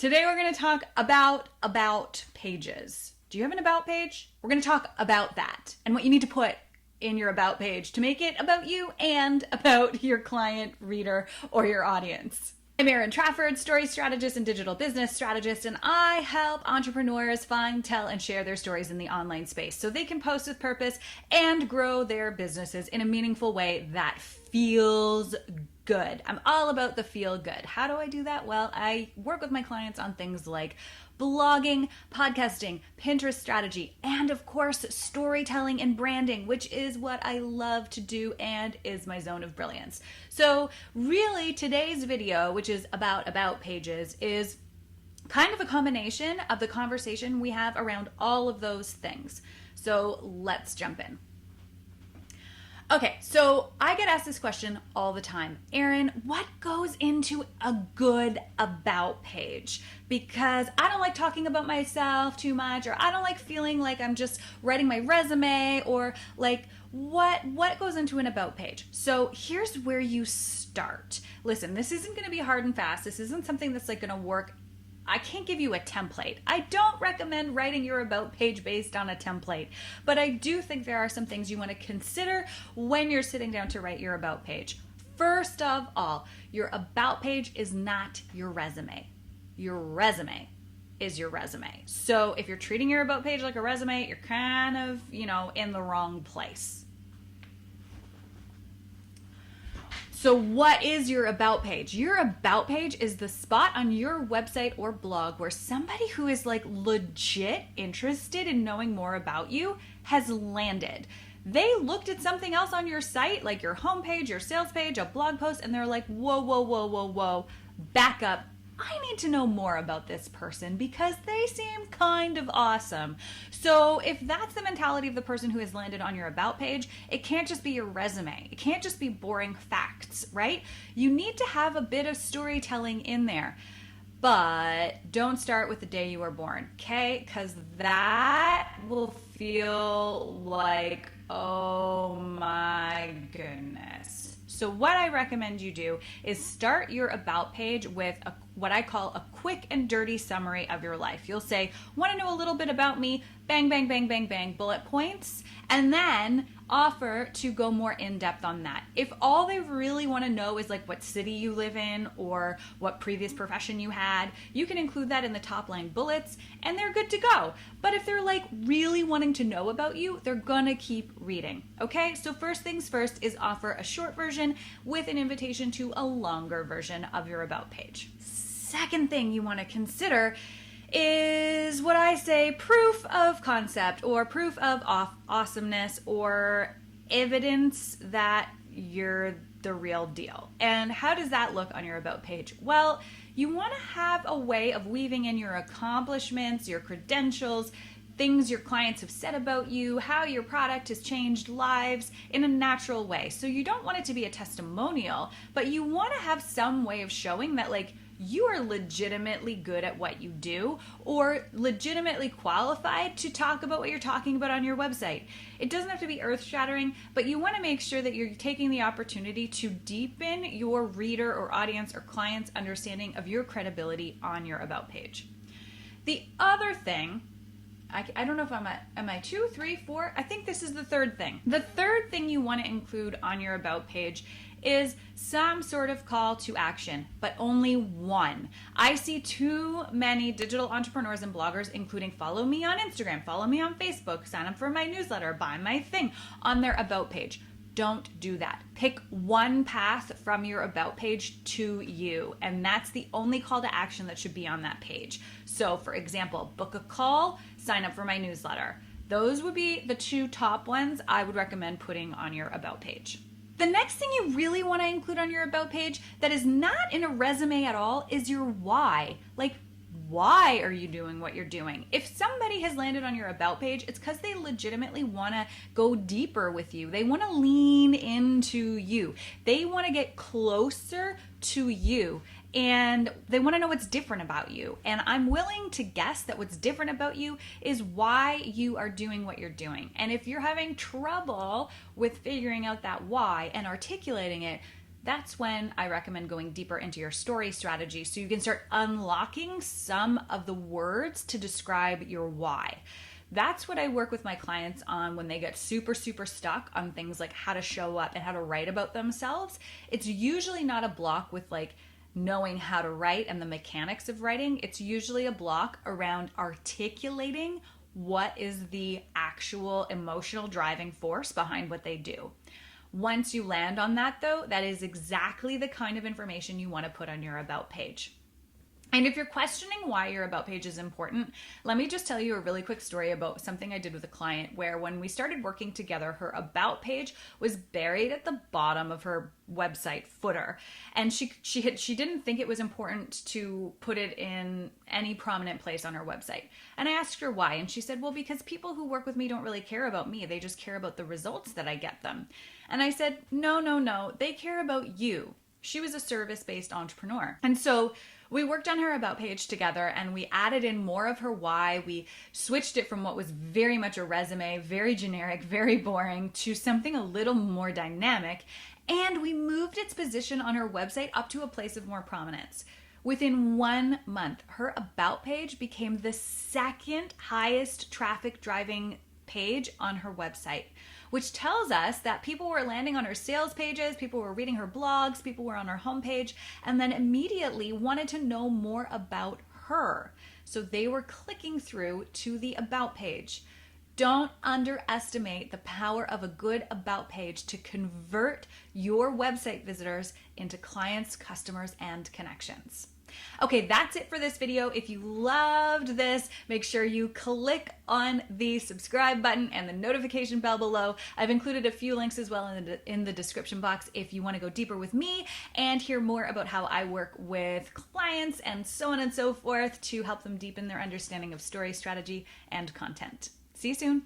Today we're going to talk about pages. Do you have an about page? We're going to talk about that and what you need to put in your about page to make it about you and about your client, reader, or your audience. I'm Erin Trafford, story strategist and digital business strategist, and I help entrepreneurs find, tell, and share their stories in the online space so they can post with purpose and grow their businesses in a meaningful way that feels good. I'm all about the feel good. How do I do that? Well, I work with my clients on things like blogging, podcasting, Pinterest strategy, and of course, storytelling and branding, which is what I love to do and is my zone of brilliance. So really, today's video, which is about pages, is kind of a combination of the conversation we have around all of those things. So let's jump in. Okay, so I get asked this question all the time. Erin, what goes into a good about page? Because I don't like talking about myself too much, or I don't like feeling like I'm just writing my resume, or like what goes into an about page? So here's where you start. Listen, this isn't going to be hard and fast. This isn't something that's like going to work. I can't give you a template. I don't recommend writing your about page based on a template, but I do think there are some things you want to consider when you're sitting down to write your about page. First of all, your about page is not your resume. Your resume is your resume. So if you're treating your about page like a resume, you're kind of, in the wrong place. So what is your about page? Your about page is the spot on your website or blog where somebody who is like legit interested in knowing more about you has landed. They looked at something else on your site, like your homepage, your sales page, a blog post, and they're like, whoa, back up. I need to know more about this person because they seem kind of awesome. So if that's the mentality of the person who has landed on your about page, it can't just be your resume. It can't just be boring facts, right? You need to have a bit of storytelling in there. But don't start with the day you were born, okay? Because that will feel like, oh my goodness. So what I recommend you do is start your about page with what I call a quick and dirty summary of your life. You'll say, want to know a little bit about me, bang, bang, bang, bang, bang, bullet points, and then offer to go more in depth on that. If all they really want to know is like what city you live in or what previous profession you had, you can include that in the top line bullets and they're good to go. But if they're like really wanting to know about you, they're gonna keep reading. Okay, so first things first is offer a short version with an invitation to a longer version of your about page. Second thing you want to consider is what I say proof of concept or proof of awesomeness or evidence that you're the real deal. And how does that look on your about page? Well, you want to have a way of weaving in your accomplishments, your credentials, things your clients have said about you, how your product has changed lives in a natural way. So you don't want it to be a testimonial, but you want to have some way of showing that like you are legitimately good at what you do or legitimately qualified to talk about what you're talking about on your website. It doesn't have to be earth-shattering, but you want to make sure that you're taking the opportunity to deepen your reader or audience or client's understanding of your credibility on your about page. The other thing, I don't know if am I 2, 3, 4? I think this is the third thing. The third thing you want to include on your about page is some sort of call to action, but only one. I see too many digital entrepreneurs and bloggers, including follow me on Instagram, follow me on Facebook, sign up for my newsletter, buy my thing on their about page. Don't do that. Pick one path from your about page to you, and that's the only call to action that should be on that page. So for example, book a call, sign up for my newsletter. Those would be the two top ones I would recommend putting on your about page. The next thing you really want to include on your about page that is not in a resume at all is your why. Like, why are you doing what you're doing? If somebody has landed on your about page, it's because they legitimately want to go deeper with you. They want to lean into you. They want to get closer to you and they want to know what's different about you. And I'm willing to guess that what's different about you is why you are doing what you're doing. And if you're having trouble with figuring out that why and articulating it, that's when I recommend going deeper into your story strategy so you can start unlocking some of the words to describe your why. That's what I work with my clients on when they get super stuck on things like how to show up and how to write about themselves. It's usually not a block with like knowing how to write and the mechanics of writing. It's usually a block around articulating what is the actual emotional driving force behind what they do. Once you land on that, though, that is exactly the kind of information you want to put on your about page. And if you're questioning why your about page is important, let me just tell you a really quick story about something I did with a client where when we started working together, her about page was buried at the bottom of her website footer. And she didn't think it was important to put it in any prominent place on her website. And I asked her why, and she said, well, because people who work with me don't really care about me. They just care about the results that I get them. And I said, no, they care about you. She was a service-based entrepreneur. And so we worked on her about page together and we added in more of her why. We switched it from what was very much a resume, very generic, very boring, to something a little more dynamic. And we moved its position on her website up to a place of more prominence. Within 1 month, her about page became the second highest traffic driving page on her website, which tells us that people were landing on her sales pages, people were reading her blogs, people were on her homepage, and then immediately wanted to know more about her. So they were clicking through to the about page. Don't underestimate the power of a good about page to convert your website visitors into clients, customers, and connections. Okay, that's it for this video. If you loved this, make sure you click on the subscribe button and the notification bell below. I've included a few links as well in the description box if you want to go deeper with me and hear more about how I work with clients and so on and so forth to help them deepen their understanding of story strategy and content. See you soon.